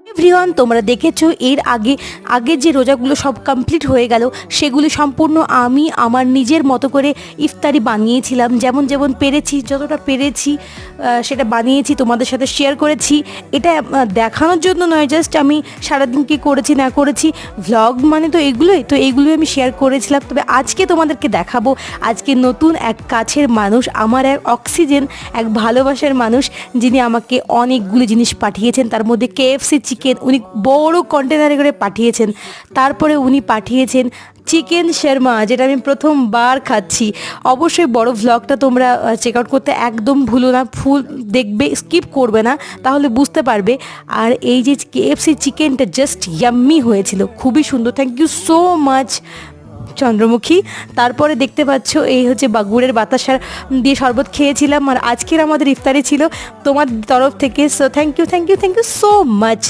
Everyone, তোমরা দেখেছো এর আগে যে রোজাগুলো সব কমপ্লিট হয়ে গেল, সেগুলি সম্পূর্ণ আমি আমার নিজের মতো করে ইফতারি বানিয়েছিলাম। যেমন যেমন পেরেছি, যতটা পেরেছি সেটা বানিয়েছি, তোমাদের সাথে শেয়ার করেছি। এটা দেখানোর জন্য নয়, জাস্ট আমি সারাদিন কী করেছি না করেছি, ভ্লগ মানে তো এইগুলোই আমি শেয়ার করেছিলাম। তবে আজকে তোমাদেরকে দেখাবো, আজকে নতুন এক কাছের মানুষ, আমার এক অক্সিজেন, এক ভালোবাসার মানুষ, যিনি আমাকে অনেকগুলি জিনিস পাঠিয়েছেন। তার মধ্যে KFC চিকেন উনি বড় কন্টেনারে করে পাঠিয়েছেন। তারপরে উনি পাঠিয়েছেন চিকেন শর্মা, যেটা আমি প্রথমবার খাচ্ছি। অবশ্যই বড় ভ্লগটা তোমরা চেক আউট করতে একদম ভুলো না, ফুল দেখবে, স্কিপ করবে না, তাহলে বুঝতে পারবে। আর এই যে KFC চিকেনটা জাস্ট ইয়াম্মি হয়েছিল, খুবই সুন্দর। Thank you so much Chandramukhi. তারপরে দেখতে পাচ্ছ এই হচ্ছে গুড়ের বাতাসা দিয়ে শরবত খেয়েছিলাম। আর আজকের আমাদের ইফতারি ছিল তোমার তরফ থেকে। So thank you so much.